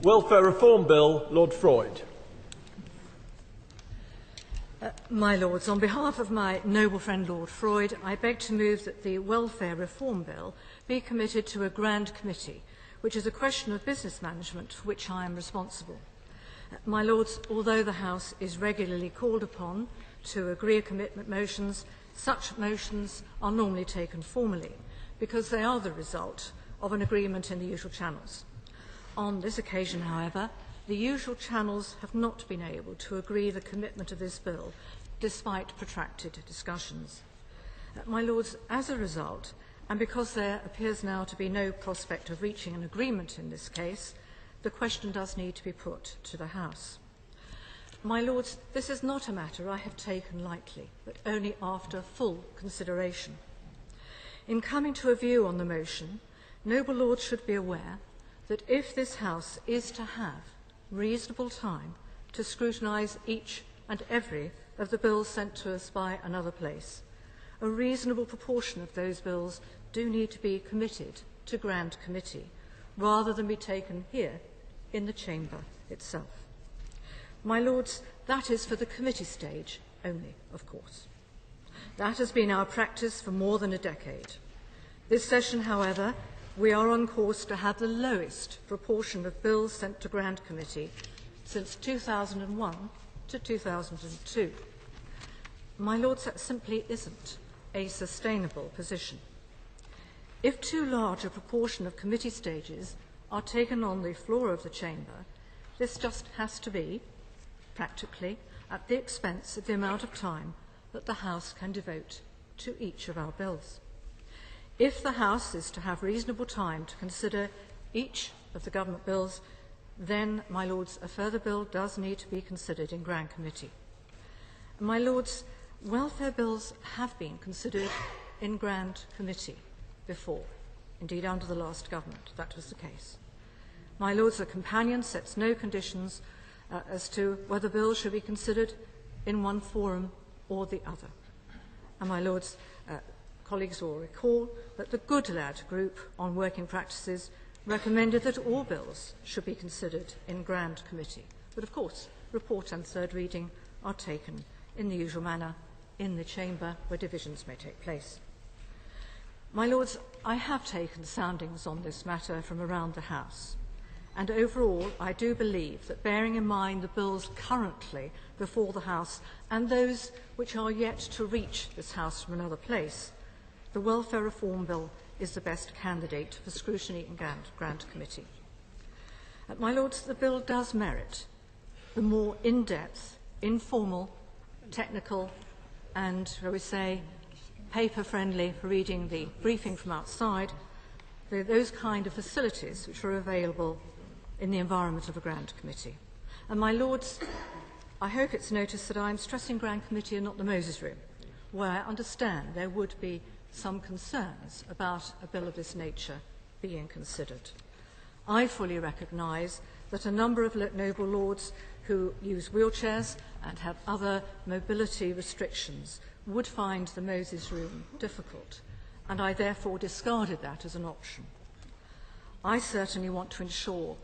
Welfare Reform Bill, Lord Freud. My Lords, on behalf of my noble friend Lord Freud, I beg to move that the Welfare Reform Bill be committed to a grand committee, which is a question of business management for which I am responsible. My Lords, although the House is regularly called upon to agree commitment motions, such motions are normally taken formally because they are the result of an agreement in the usual channels. On this occasion, however, the usual channels have not been able to agree the commitment of this bill, despite protracted discussions. My Lords, as a result, and because there appears now to be no prospect of reaching an agreement in this case, the question does need to be put to the House. My Lords, this is not a matter I have taken lightly, but only after full consideration. In coming to a view on the motion, noble Lords should be aware that if this House is to have reasonable time to scrutinise each and every of the bills sent to us by another place, a reasonable proportion of those bills do need to be committed to Grand Committee, rather than be taken here in the Chamber itself. My Lords, that is for the committee stage only, of course. That has been our practice for more than a decade. This session, however, we are on course to have the lowest proportion of bills sent to Grand Committee since 2001 to 2002. My Lords, that simply isn't a sustainable position. If too large a proportion of committee stages are taken on the floor of the Chamber, this just has to be, practically, at the expense of the amount of time that the House can devote to each of our bills. If the House is to have reasonable time to consider each of the government bills, then, my Lords, a further bill does need to be considered in Grand Committee. My Lords, welfare bills have been considered in Grand Committee before. Indeed, under the last government, that was the case. My Lords, the companion sets no conditions as to whether bills should be considered in one forum or the other. And my Lords, colleagues will recall that the Good Lad Group on Working Practices recommended that all bills should be considered in Grand Committee. But of course, report and third reading are taken in the usual manner in the Chamber where divisions may take place. My Lords, I have taken soundings on this matter from around the House, and overall I do believe that, bearing in mind the bills currently before the House and those which are yet to reach this House from another place, the Welfare Reform Bill is the best candidate for scrutiny in Grand Committee. My Lords, the bill does merit the more in-depth, informal, technical and, shall we say, paper-friendly for reading the briefing from outside, those kind of facilities which are available in the environment of a Grand Committee. And my Lords, I hope it's noticed that I'm stressing Grand Committee and not the Moses Room, where I understand there would be some concerns about a bill of this nature being considered. I fully recognise that a number of noble Lords who use wheelchairs and have other mobility restrictions would find the Moses Room difficult, and I therefore discarded that as an option. I certainly want to ensure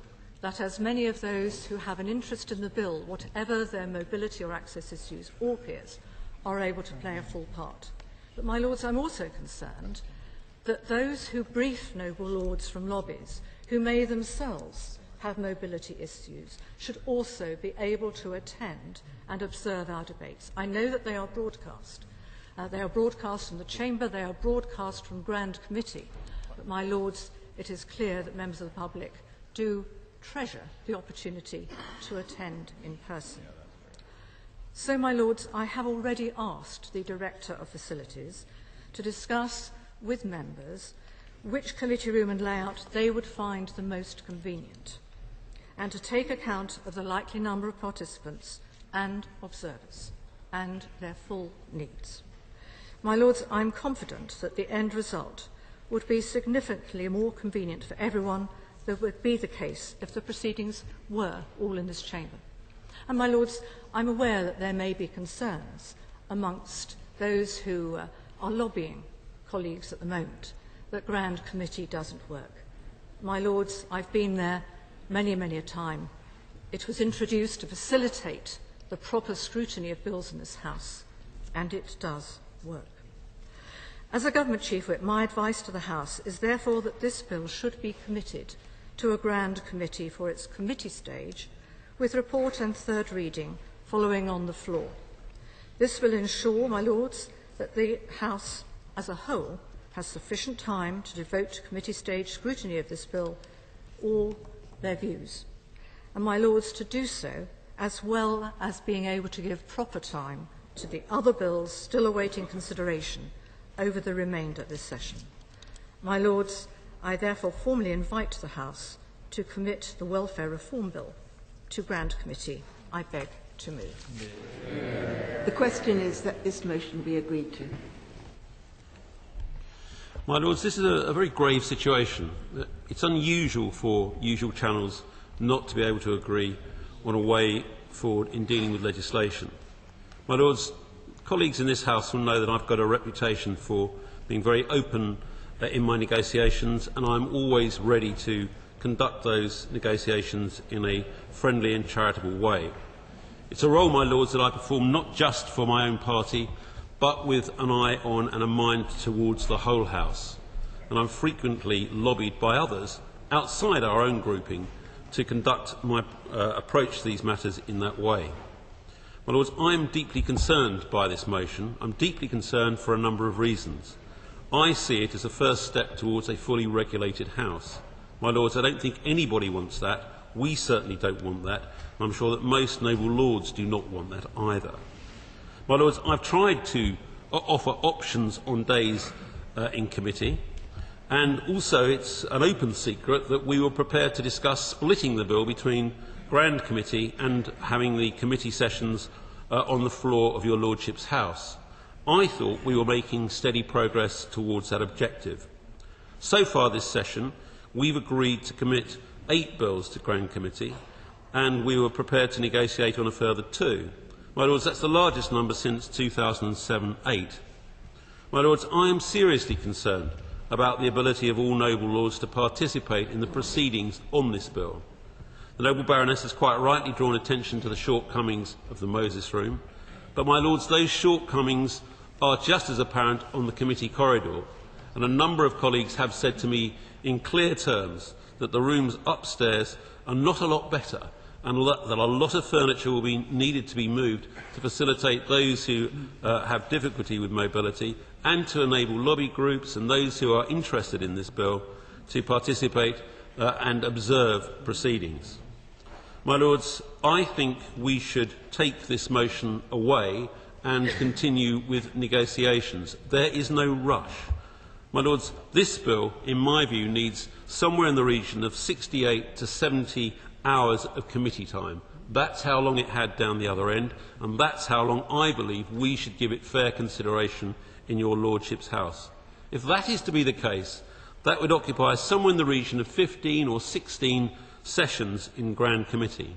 that as many of those who have an interest in the bill, whatever their mobility or access issues or peers, are able to play a full part. But, my Lords, I'm also concerned that those who brief noble Lords from lobbies, who may themselves have mobility issues, should also be able to attend and observe our debates. I know that they are broadcast. They are broadcast from the Chamber, they are broadcast from Grand Committee. But, my Lords, it is clear that members of the public do treasure the opportunity to attend in person. So, my Lords, I have already asked the Director of Facilities to discuss with members which committee room and layout they would find the most convenient, and to take account of the likely number of participants and observers and their full needs. My Lords, I am confident that the end result would be significantly more convenient for everyone than would be the case if the proceedings were all in this chamber. And, my Lords, I'm aware that there may be concerns amongst those who are lobbying colleagues at the moment that Grand Committee doesn't work. My Lords, I've been there many, many a time. It was introduced to facilitate the proper scrutiny of bills in this House, and it does work. As a Government Chief Whip, my advice to the House is therefore that this bill should be committed to a grand committee for its committee stage, with report and third reading following on the floor. This will ensure, my Lords, that the House as a whole has sufficient time to devote to committee stage scrutiny of this bill all their views, and, my Lords, to do so as well as being able to give proper time to the other bills still awaiting consideration over the remainder of this session. My Lords, I therefore formally invite the House to commit the Welfare Reform Bill to Grand Committee. I beg to move. The question is that this motion be agreed to. My Lords, this is a very grave situation. It's unusual for usual channels not to be able to agree on a way forward in dealing with legislation. My Lords, colleagues in this House will know that I've got a reputation for being very open in my negotiations, and I'm always ready to conduct those negotiations in a friendly and charitable way. It's a role, my Lords, that I perform not just for my own party, but with an eye on and a mind towards the whole House. And I'm frequently lobbied by others outside our own grouping to conduct my approach to these matters in that way. My Lords, I am deeply concerned by this motion. I'm deeply concerned for a number of reasons. I see it as a first step towards a fully regulated House. My Lords, I don't think anybody wants that. We certainly don't want that. And I'm sure that most noble lords do not want that either. My Lords, I've tried to offer options on days in committee, and also it's an open secret that we were prepared to discuss splitting the bill between Grand Committee and having the committee sessions on the floor of your Lordship's House. I thought we were making steady progress towards that objective. So far this session, we've agreed to commit 8 bills to Grand Committee, and we were prepared to negotiate on a further 2. My Lords, that's the largest number since 2007-8. My Lords, I am seriously concerned about the ability of all noble lords to participate in the proceedings on this bill. The noble Baroness has quite rightly drawn attention to the shortcomings of the Moses Room, but, my Lords, those shortcomings are just as apparent on the committee corridor, and a number of colleagues have said to me in clear terms that the rooms upstairs are not a lot better, and that a lot of furniture will be needed to be moved to facilitate those who have difficulty with mobility, and to enable lobby groups and those who are interested in this bill to participate and observe proceedings. My Lords, I think we should take this motion away and continue with negotiations. There is no rush. My Lords, this bill, in my view, needs somewhere in the region of 68 to 70 hours of committee time. That's how long it had down the other end, and that's how long I believe we should give it fair consideration in your Lordship's House. If that is to be the case, that would occupy somewhere in the region of 15 or 16 sessions in Grand Committee.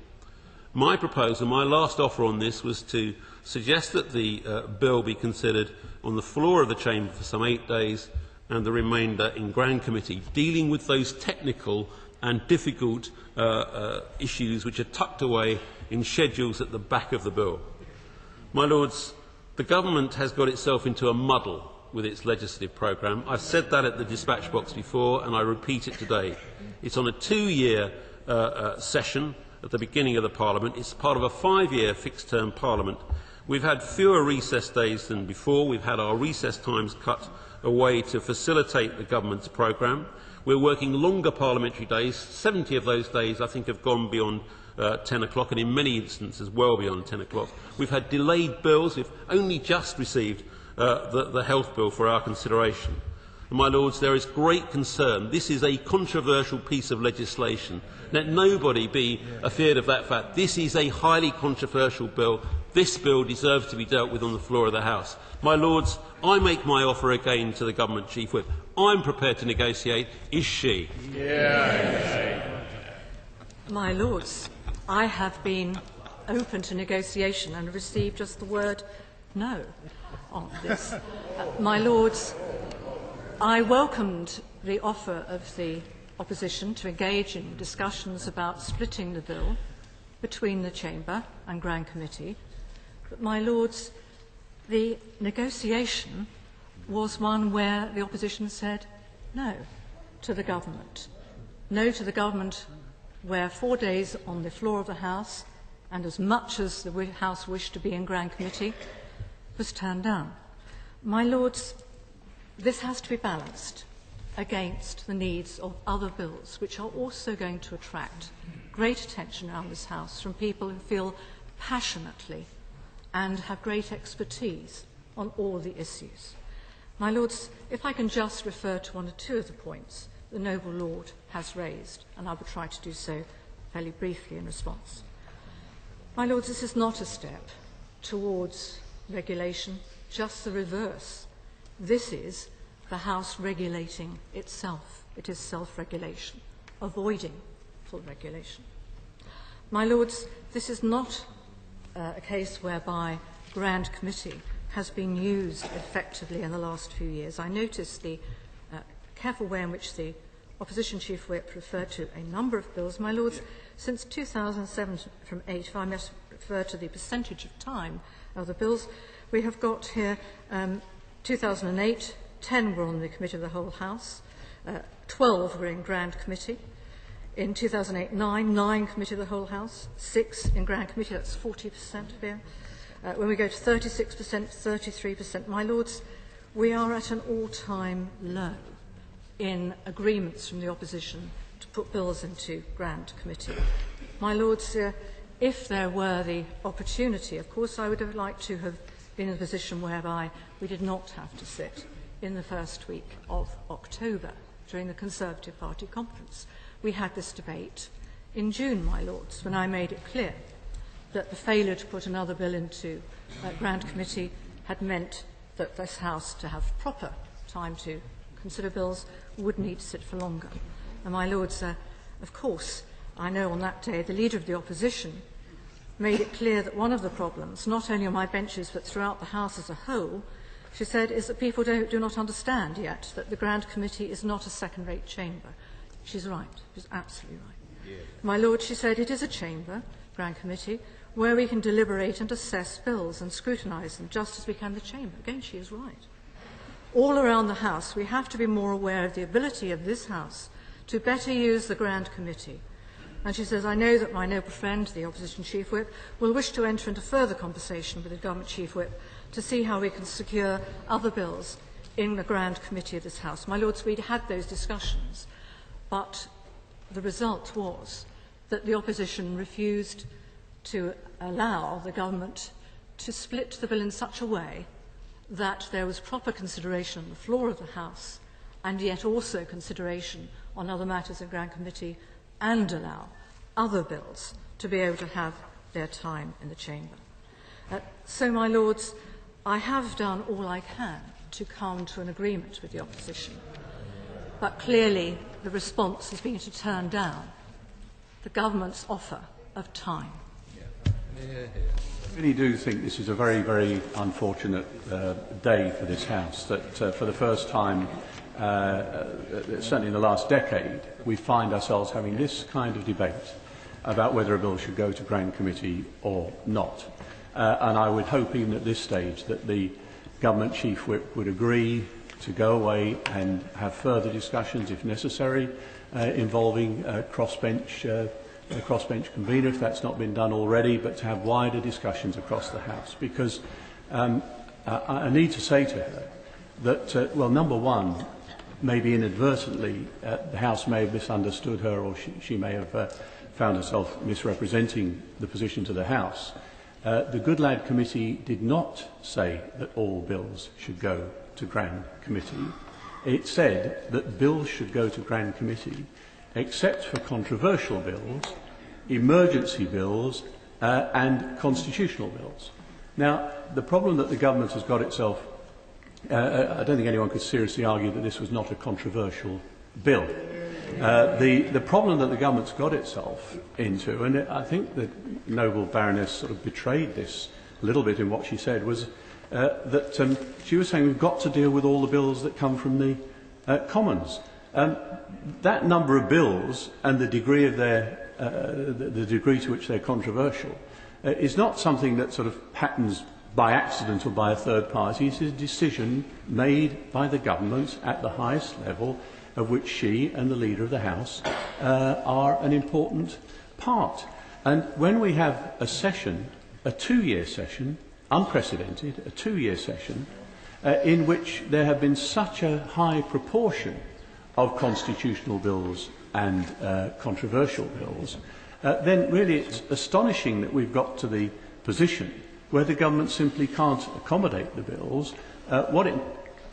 My proposal, my last offer on this, was to suggest that the bill be considered on the floor of the Chamber for some 8 days and the remainder in Grand Committee, dealing with those technical and difficult issues which are tucked away in schedules at the back of the bill. My Lords, the Government has got itself into a muddle with its legislative programme. I've said that at the dispatch box before, and I repeat it today. It's on a 2-year session at the beginning of the Parliament. It's part of a 5-year fixed-term Parliament. We've had fewer recess days than before. We've had our recess times cut away to facilitate the Government's programme. We're working longer parliamentary days. 70 of those days, I think, have gone beyond 10 o'clock, and in many instances well beyond 10 o'clock. We've had delayed bills. We've only just received the health bill for our consideration. And, my Lords, there is great concern. This is a controversial piece of legislation. Let nobody be afeard of that fact. This is a highly controversial bill. This bill deserves to be dealt with on the floor of the House. My Lords, I make my offer again to the Government Chief Whip. I'm prepared to negotiate. Is she? My Lords, I have been open to negotiation and received just the word no on this. My Lords, I welcomed the offer of the opposition to engage in discussions about splitting the bill between the Chamber and Grand Committee. But, my Lords, the negotiation was one where the opposition said no to the government. No to the government where 4 days on the floor of the House and as much as the House wished to be in Grand Committee was turned down. My Lords, this has to be balanced against the needs of other bills which are also going to attract great attention around this House from people who feel passionately and have great expertise on all the issues. My Lords, if I can just refer to one or two of the points the noble Lord has raised, and I will try to do so fairly briefly in response. My Lords, this is not a step towards regulation, just the reverse. This is the House regulating itself. It is self-regulation, avoiding full regulation. My Lords, this is not a case whereby Grand Committee has been used effectively in the last few years. I noticed the careful way in which the Opposition Chief Whip referred to a number of bills. My Lords, since 2007 from 8, if I must refer to the percentage of time of the bills, we have got here 2008, 10 were on the Committee of the Whole House, 12 were in Grand Committee. In 2008, 9 Committee of the Whole House, 6 in Grand Committee, that's 40% here. When we go to 36%, 33%, my Lords, we are at an all-time low in agreements from the opposition to put bills into Grand Committee. My Lords, if there were the opportunity, of course, I would have liked to have been in a position whereby we did not have to sit in the first week of October during the Conservative Party conference. We had this debate in June, my Lords, when I made it clear that the failure to put another bill into Grand Committee had meant that this House, to have proper time to consider bills, would need to sit for longer. And my Lords, of course, I know on that day the Leader of the Opposition made it clear that one of the problems, not only on my benches but throughout the House as a whole, she said, is that people do not understand yet that the Grand Committee is not a second-rate chamber. She's right. She's absolutely right. Yeah. My Lord, she said, it is a chamber, Grand Committee, where we can deliberate and assess bills and scrutinise them just as we can the chamber. Again, she is right. All around the House, we have to be more aware of the ability of this House to better use the Grand Committee. And she says, I know that my noble friend, the Opposition Chief Whip, will wish to enter into further conversation with the Government Chief Whip to see how we can secure other bills in the Grand Committee of this House. My Lords, we'd had those discussions, but the result was that the opposition refused to allow the government to split the bill in such a way that there was proper consideration on the floor of the House and yet also consideration on other matters in Grand Committee and allow other bills to be able to have their time in the chamber. So, my Lords, I have done all I can to come to an agreement with the opposition, but clearly the response has been to turn down the government's offer of time. I really do think this is a very, very unfortunate day for this House, that for the first time, certainly in the last decade, we find ourselves having this kind of debate about whether a bill should go to Grand Committee or not. And I would hope even at this stage that the Government Chief Whip would agree to go away and have further discussions, if necessary, involving a crossbench convener, if that's not been done already, but to have wider discussions across the House. Because I need to say to her that, well, number one, maybe inadvertently, the House may have misunderstood her, or she may have found herself misrepresenting the position to the House. The Good Lad Committee did not say that all bills should go to Grand Committee. It said that bills should go to Grand Committee except for controversial bills, emergency bills and constitutional bills. Now, the problem that the government has got itself, I don't think anyone could seriously argue that this was not a controversial bill. The problem that the government's got itself into, and I think the noble Baroness sort of betrayed this a little bit in what she said, was that she was saying we've got to deal with all the bills that come from the Commons. That number of bills and the degree of the degree to which they're controversial is not something that sort of happens by accident or by a third party. It's a decision made by the government at the highest level, of which she and the Leader of the House are an important part. And when we have a session, a two-year session, unprecedented, a two-year session, in which there have been such a high proportion of constitutional bills and controversial bills, then really it's astonishing that we've got to the position where the government simply can't accommodate the bills. What it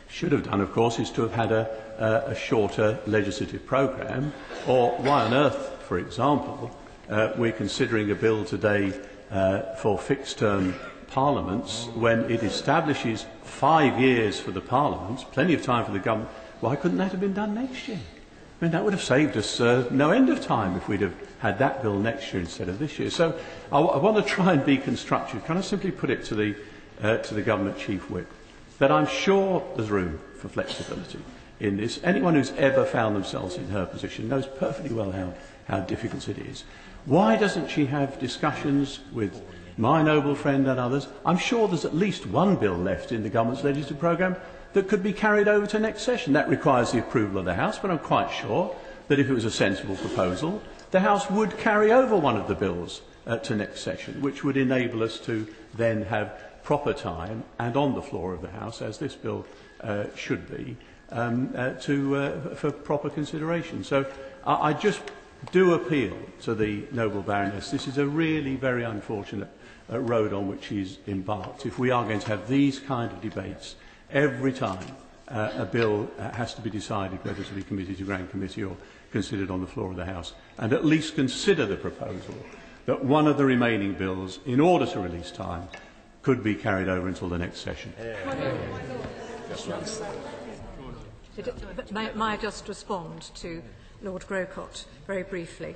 should have done, of course, is to have had a shorter legislative programme, or why on earth, for example, we're considering a bill today for fixed-term parliaments when it establishes 5 years for the parliaments, plenty of time for the government. Why couldn't that have been done next year? I mean, that would have saved us no end of time if we'd have had that bill next year instead of this year. So I want to try and be constructive. Can I simply put it to the government chief whip that I'm sure there's room for flexibility in this. Anyone who's ever found themselves in her position knows perfectly well how difficult it is. Why doesn't she have discussions with my noble friend and others? I'm sure there's at least one bill left in the government's legislative programme that could be carried over to next session. That requires the approval of the House, but I'm quite sure that if it was a sensible proposal, the House would carry over one of the bills to next session, which would enable us to then have proper time and on the floor of the House, as this bill should be, for proper consideration. So I just do appeal to the noble Baroness. This is a really very unfortunate road on which she's embarked. If we are going to have these kind of debates every time a bill has to be decided whether to be committed to Grand Committee or considered on the floor of the House, and at least consider the proposal that one of the remaining bills, in order to release time, could be carried over until the next session. May I just respond to Lord Grocott very briefly?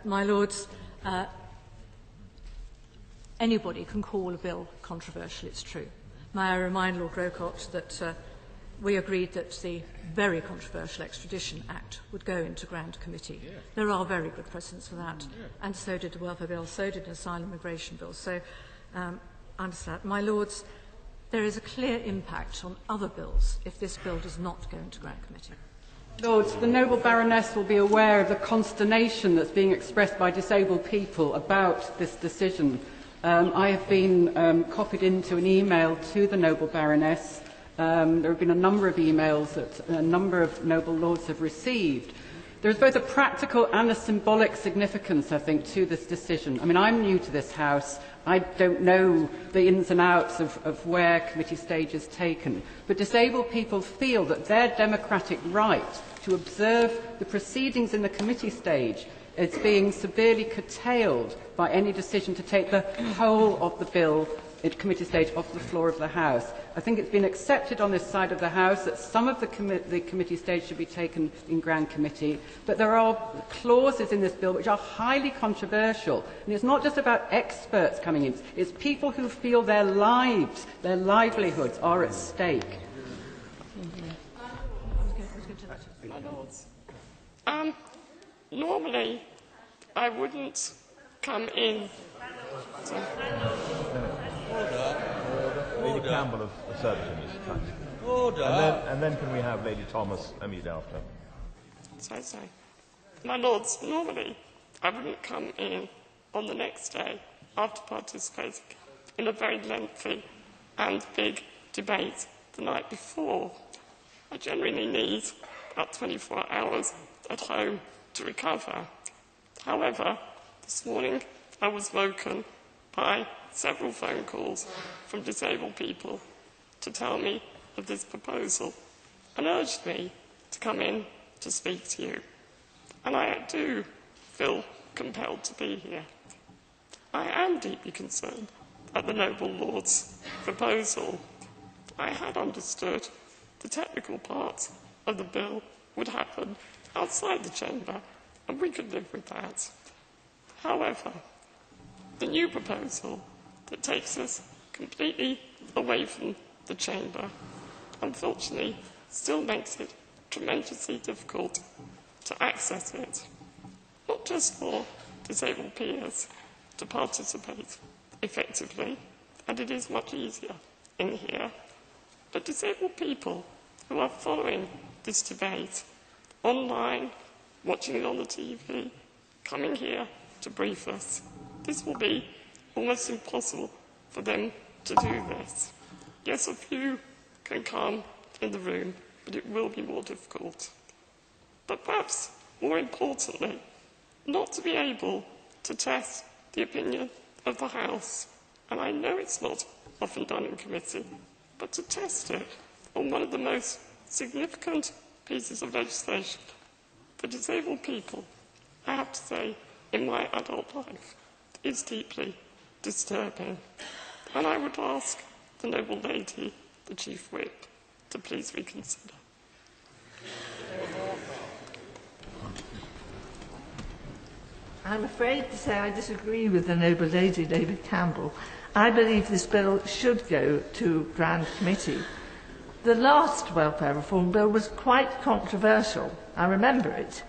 My Lords, anybody can call a bill controversial, it's true. May I remind Lord Grocott that we agreed that the very controversial Extradition Act would go into Grand Committee. Yeah. There are very good precedents for that, and so did the Welfare Bill, so did the Asylum Migration Bill. So, understand. My Lords, there is a clear impact on other bills if this bill does not go into Grand Committee. Lords, the noble Baroness will be aware of the consternation that's being expressed by disabled people about this decision. I have been copied into an email to the noble Baroness. There have been a number of emails that a number of noble lords have received. There is both a practical and a symbolic significance, I think, to this decision. I mean, I'm new to this House. I don't know the ins and outs of where committee stage is taken. But disabled people feel that their democratic right to observe the proceedings in the committee stage is being severely curtailed by any decision to take the whole of the bill at committee stage off the floor of the House. I think it's been accepted on this side of the House that some of the committee stage should be taken in Grand Committee, but there are clauses in this bill which are highly controversial. And it's not just about experts coming in, it's people who feel their lives, their livelihoods are at stake. My Lords, normally I wouldn't come in. Lady Campbell of Surbiton is trying to. Order. And then can we have Lady Thomas immediately after? So. My Lords, normally I wouldn't come in on the next day after participating in a very lengthy and big debate the night before. I generally need about 24 hours at home to recover. However, this morning I was woken by several phone calls from disabled people to tell me of this proposal and urged me to come in to speak to you. And I do feel compelled to be here. I am deeply concerned at the noble Lord's proposal. I had understood the technical parts of the bill would happen outside the chamber, and we could live with that. However, the new proposal that takes us completely away from the chamber, unfortunately, still makes it tremendously difficult to access it, not just for disabled peers to participate effectively, and it is much easier in here, but disabled people who are following this debate online, watching it on the TV, coming here to brief us. This will be almost impossible for them to do this. Yes, a few can come in the room, but it will be more difficult. But perhaps more importantly, not to be able to test the opinion of the House, and I know it's not often done in committee, but to test it on one of the most significant pieces of legislation for disabled people, I have to say, in my adult life, is deeply disturbing. And I would ask the noble lady, the Chief Whip, to please reconsider. I'm afraid to say I disagree with the noble lady, David Campbell. I believe this bill should go to Grand Committee. The last welfare reform bill was quite controversial. I remember it.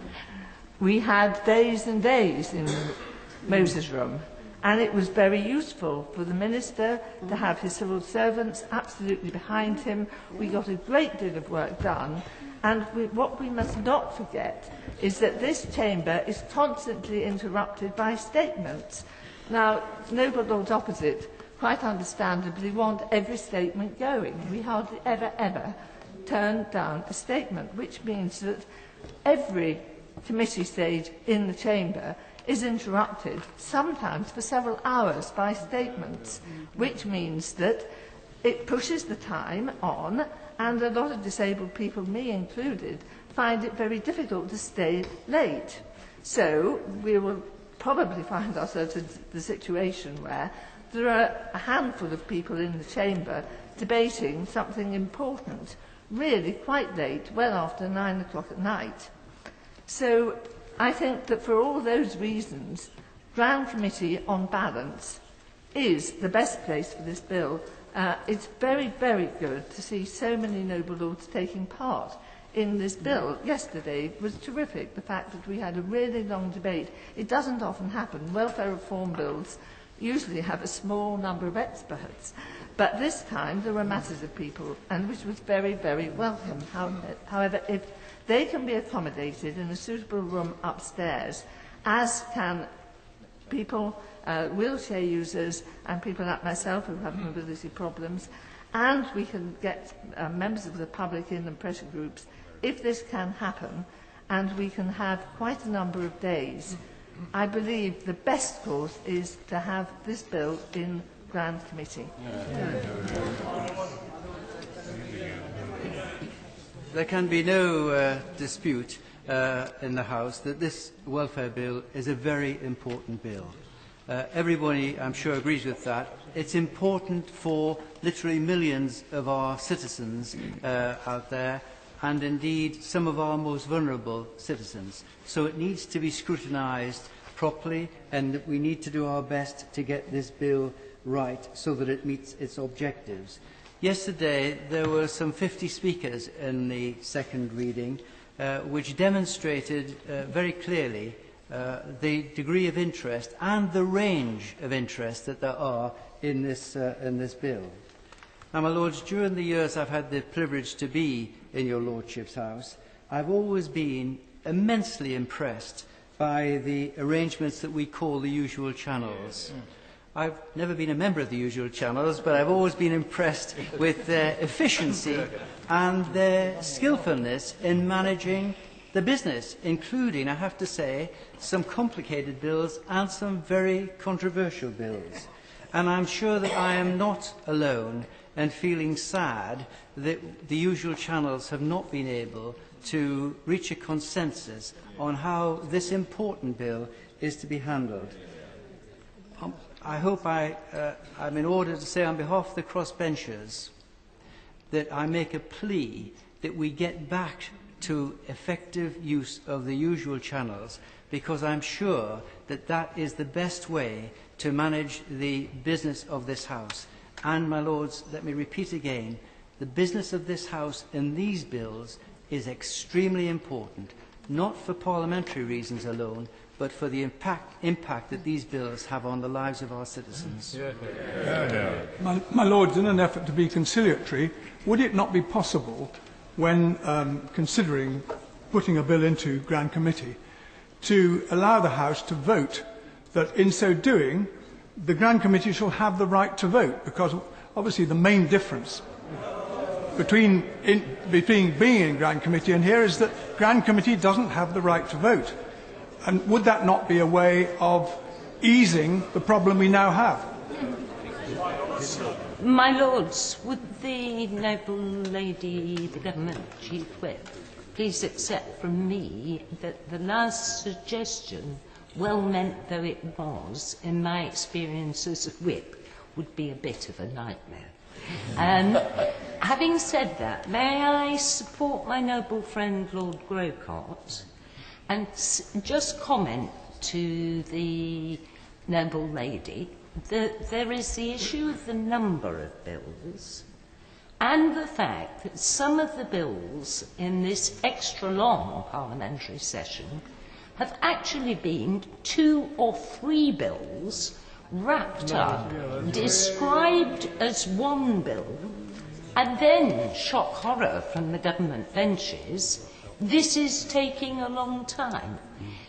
We had days and days in Moses' room, and it was very useful for the minister to have his civil servants absolutely behind him. We got a great deal of work done, and what we must not forget is that this chamber is constantly interrupted by statements. Now, noble lords opposite quite understandably want every statement going. We hardly ever turn down a statement, which means that every committee stage in the chamber is interrupted, sometimes for several hours, by statements, which means that it pushes the time on, and a lot of disabled people, me included, find it very difficult to stay late. So we will probably find ourselves in the situation where there are a handful of people in the chamber debating something important, really quite late, well after 9 o'clock at night. So I think that for all those reasons, Grand Committee, on balance, is the best place for this bill. It's very, very good to see so many noble lords taking part in this bill. Yesterday was terrific, the fact that we had a really long debate. It doesn't often happen. Welfare reform bills usually have a small number of experts, but this time there were masses of people, and which was very, very welcome. However, if they can be accommodated in a suitable room upstairs, as can people, wheelchair users and people like myself who have mobility problems, and we can get members of the public in and pressure groups, if this can happen, and we can have quite a number of days, I believe the best course is to have this bill in Grand Committee. There can be no dispute in the House that this welfare bill is a very important bill. Everybody, I'm sure, agrees with that. It's important for literally millions of our citizens out there, and indeed some of our most vulnerable citizens. So it needs to be scrutinised properly, and we need to do our best to get this bill right so that it meets its objectives. Yesterday there were some 50 speakers in the second reading, which demonstrated very clearly the degree of interest and the range of interest that there are in this bill. Now, my Lords, during the years I've had the privilege to be in your Lordship's house, I've always been immensely impressed by the arrangements that we call the usual channels. I've never been a member of the usual channels, but I've always been impressed with their efficiency and their skillfulness in managing the business, including, I have to say, some complicated bills and some very controversial bills. And I'm sure that I am not alone in feeling sad that the usual channels have not been able to reach a consensus on how this important bill is to be handled. I hope I'm in order to say on behalf of the crossbenchers that I make a plea that we get back to effective use of the usual channels, because I'm sure that that is the best way to manage the business of this House. And, my Lords, let me repeat again, the business of this House in these bills is extremely important, not for parliamentary reasons alone, but for the impact that these bills have on the lives of our citizens. My Lords, in an effort to be conciliatory, would it not be possible, when considering putting a bill into Grand Committee, to allow the House to vote that in so doing, the Grand Committee shall have the right to vote? Because obviously the main difference between being in Grand Committee and here is that Grand Committee doesn't have the right to vote. And would that not be a way of easing the problem we now have? My Lords, would the noble lady, the Government Chief Whip, please accept from me that the last suggestion, well meant though it was, in my experience as a whip, would be a bit of a nightmare. Having said that, may I support my noble friend Lord Grocott and just comment to the noble lady that there is the issue of the number of bills and the fact that some of the bills in this extra long parliamentary session have actually been 2 or 3 bills wrapped up, described as one bill, and then, shock horror from the government benches, this is taking a long time.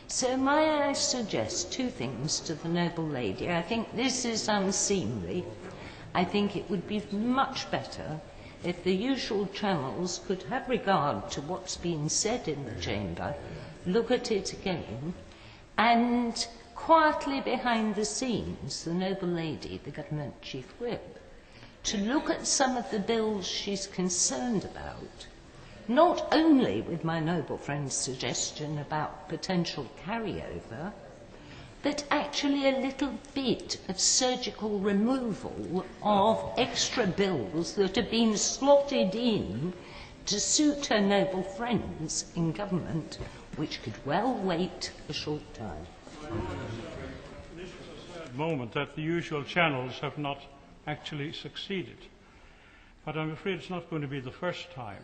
So may I suggest 2 things to the noble lady? I think this is unseemly. I think it would be much better if the usual channels could have regard to what's been said in the chamber, look at it again, and quietly behind the scenes, the noble lady, the Government Chief Whip, to look at some of the bills she's concerned about, not only with my noble friend's suggestion about potential carryover, but actually a little bit of surgical removal of extra bills that have been slotted in to suit her noble friends in government, which could well wait a short time. At the moment that the usual channels have not actually succeeded. But I'm afraid it's not going to be the first time,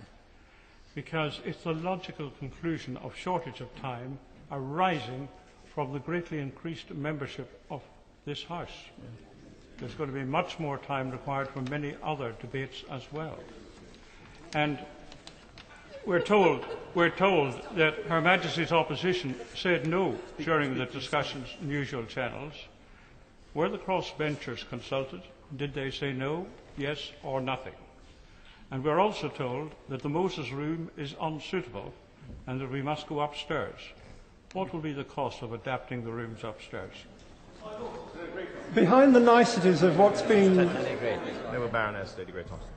because it's the logical conclusion of shortage of time arising from the greatly increased membership of this House. There's going to be much more time required for many other debates as well. And we're told that Her Majesty's opposition said no during the discussions in usual channels. Were the crossbenchers consulted? Did they say no, yes, or nothing? And we're also told that the Moses room is unsuitable and that we must go upstairs. What will be the cost of adapting the rooms upstairs? Behind the niceties of what's been... Noble Baroness, Lady Grey-Thompson.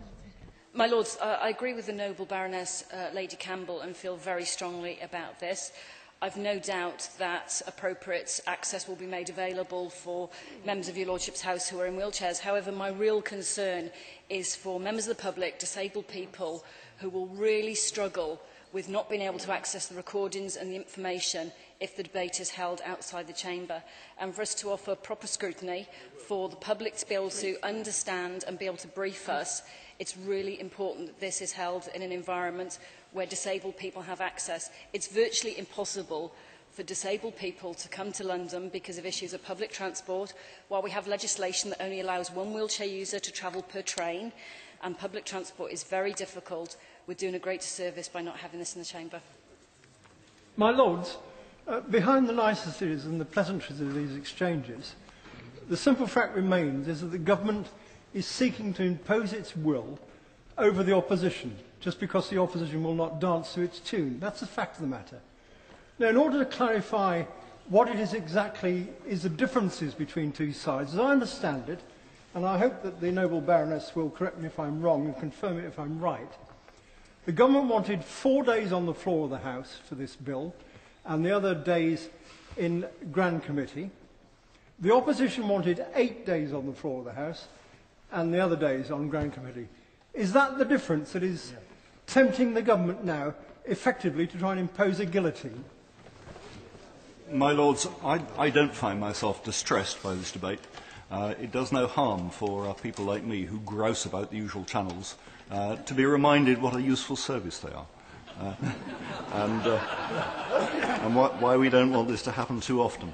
My Lords, I agree with the noble Baroness Lady Campbell and feel very strongly about this. I've no doubt that appropriate access will be made available for members of your Lordship's House who are in wheelchairs. However, my real concern is for members of the public, disabled people, who will really struggle with not being able to access the recordings and the information if the debate is held outside the chamber, and for us to offer proper scrutiny, for the public to be able to understand and be able to brief us. It's really important that this is held in an environment where disabled people have access. It's virtually impossible for disabled people to come to London because of issues of public transport, while we have legislation that only allows 1 wheelchair user to travel per train, and public transport is very difficult. We're doing a great disservice by not having this in the chamber. My Lords, behind the niceties and the pleasantries of these exchanges, the simple fact remains is that the government is seeking to impose its will over the opposition, just because the opposition will not dance to its tune. That's the fact of the matter. Now, in order to clarify what it is exactly is the differences between 2 sides, as I understand it, and I hope that the noble Baroness will correct me if I'm wrong and confirm it if I'm right, the government wanted 4 days on the floor of the House for this bill, and the other days in Grand Committee. The opposition wanted 8 days on the floor of the House, and the other days on Grand Committee. Is that the difference that is tempting the government now, effectively, to try and impose a guillotine? My Lords, I don't find myself distressed by this debate. It does no harm for people like me who grouse about the usual channels to be reminded what a useful service they are. and why we don't want this to happen too often.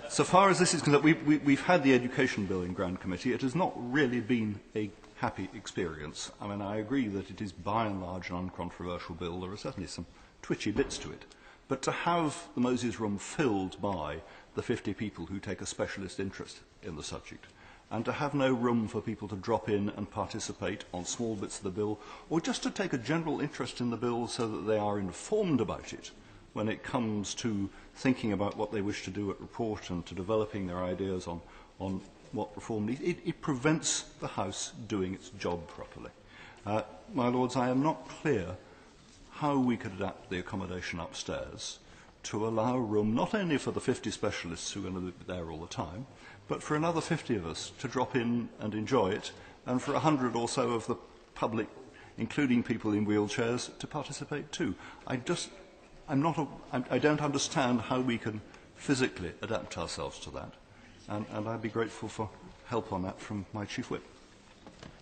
So far as this is concerned, we've had the Education Bill in Grand Committee. It has not really been a happy experience. I mean, I agree that it is by and large an uncontroversial bill. There are certainly some twitchy bits to it. But to have the Moses Room filled by the 50 people who take a specialist interest in the subject, and to have no room for people to drop in and participate on small bits of the bill, or just to take a general interest in the bill so that they are informed about it when it comes to thinking about what they wish to do at report and to developing their ideas on what reform needs, it prevents the House doing its job properly. My Lords, I am not clear how we could adapt the accommodation upstairs to allow room not only for the 50 specialists who are going to be there all the time, but for another 50 of us to drop in and enjoy it, and for 100 or so of the public, including people in wheelchairs, to participate too. I don't understand how we can physically adapt ourselves to that, and I'd be grateful for help on that from my Chief Whip.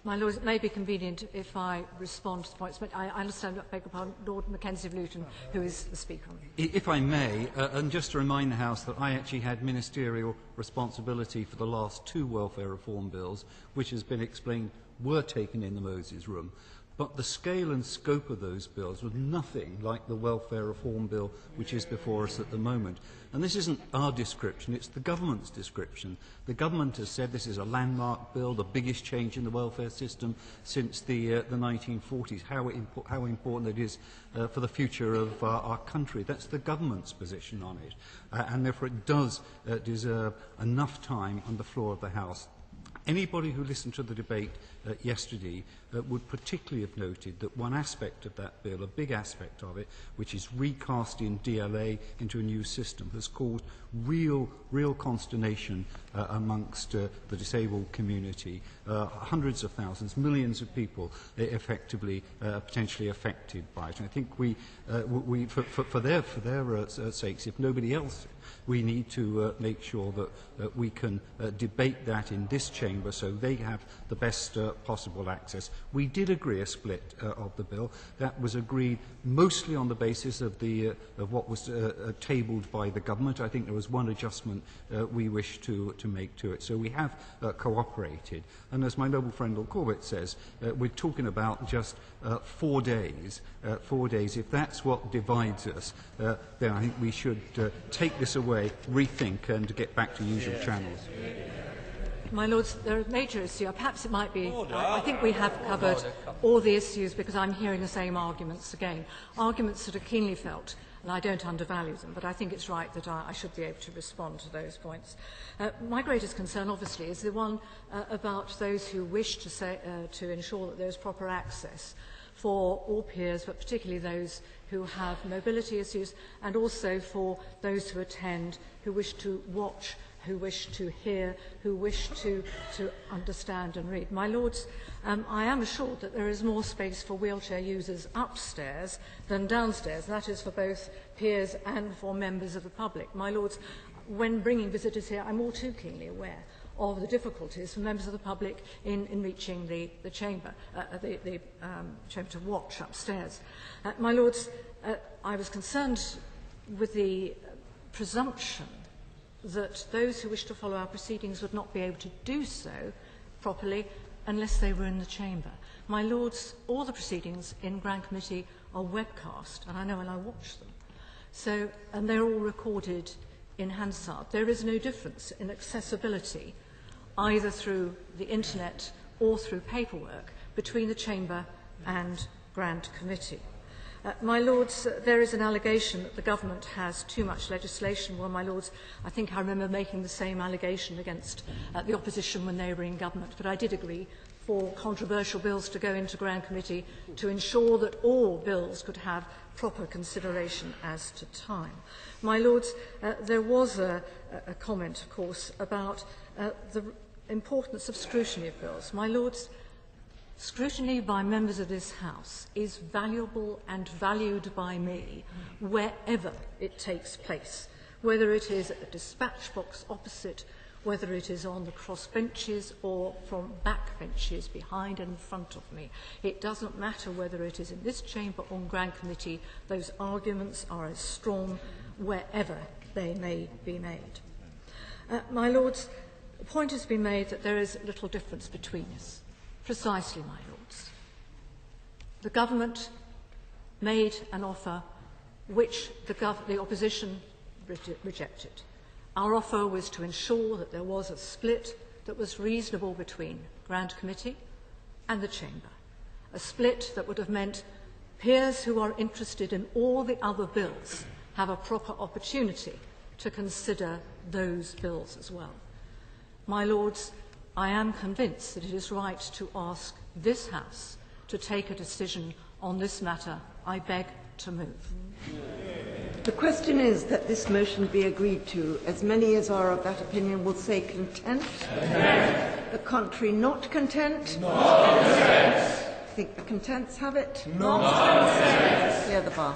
My Lords, it may be convenient if I respond to the points, but I understand, beg your pardon, Lord Mackenzie of Luton, who is the Speaker. If I may, and just to remind the House that I actually had ministerial responsibility for the last 2 welfare reform bills, which has been explained were taken in the Moses Room. But the scale and scope of those bills was nothing like the welfare reform bill which is before us at the moment. And this isn't our description, it's the government's description. The government has said this is a landmark bill, the biggest change in the welfare system since the 1940s, how important it is for the future of our country. That's the government's position on it. And therefore it does deserve enough time on the floor of the House. Anybody who listened to the debate yesterday would particularly have noted that one aspect of that bill, a big aspect of it, which is recasting DLA into a new system, has caused real consternation amongst the disabled community. Hundreds of thousands, millions of people effectively, potentially affected by it. And I think for their sakes, if nobody else, we need to make sure that we can debate that in this chamber so they have the best possible access. We did agree a split of the bill. That was agreed mostly on the basis of what was tabled by the government. I think there was one adjustment we wish to make to it. So we have cooperated. And as my noble friend Lord Corbett says, we're talking about just 4 days. 4 days. If that's what divides us, then I think we should take this away, rethink, and get back to usual channels. My Lords, there are major issues. Perhaps it might be, I think we have covered all the issues because I'm hearing the same arguments again. Arguments that are keenly felt, and I don't undervalue them, but I think it's right that I should be able to respond to those points. My greatest concern, obviously, is the one about those who wish to ensure that there's proper access for all peers, but particularly those who have mobility issues, and also for those who attend, who wish to watch, who wish to hear, who wish to understand and read. My Lords, I am assured that there is more space for wheelchair users upstairs than downstairs. That is for both peers and for members of the public. My Lords, when bringing visitors here, I'm all too keenly aware of the difficulties for members of the public in reaching the chamber, the chamber to watch upstairs. My Lords, I was concerned with the presumption that those who wish to follow our proceedings would not be able to do so properly unless they were in the chamber. My Lords, all the proceedings in Grand Committee are webcast, and I know and I watch them. So, and they're all recorded in Hansard. There is no difference in accessibility, either through the internet or through paperwork, between the chamber and Grand Committee. My Lords, there is an allegation that the government has too much legislation. Well, my Lords, I think I remember making the same allegation against the opposition when they were in government, but I did agree for controversial bills to go into Grand Committee to ensure that all bills could have proper consideration as to time. My Lords, there was a comment, of course, about the importance of scrutiny of bills. My Lords, scrutiny by members of this House is valuable and valued by me wherever it takes place, whether it is at the dispatch box opposite whether it is on the cross benches or from back benches behind and in front of me. It doesn't matter whether it is in this chamber or on Grand Committee, those arguments are as strong wherever they may be made. My Lords, the point has been made that there is little difference between us. Precisely, my Lords. The government made an offer which the opposition rejected. Our offer was to ensure that there was a split that was reasonable between Grand Committee and the Chamber, a split that would have meant peers who are interested in all the other bills have a proper opportunity to consider those bills as well. My Lords, I am convinced that it is right to ask this House to take a decision on this matter. I beg to move. The question is that this motion be agreed to. As many as are of that opinion will say content. Content. The contrary not content. Not content. I think the contents have it. Not content. Clear the bar.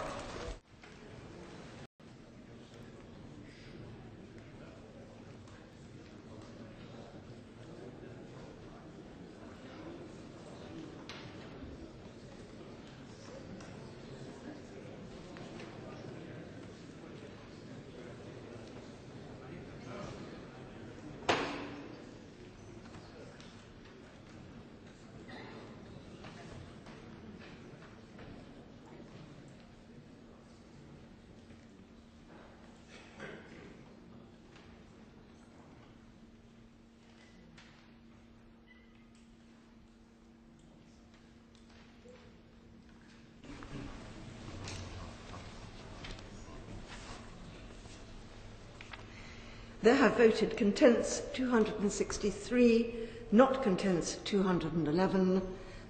There have voted contents 263, not contents 211.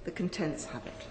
The contents have it.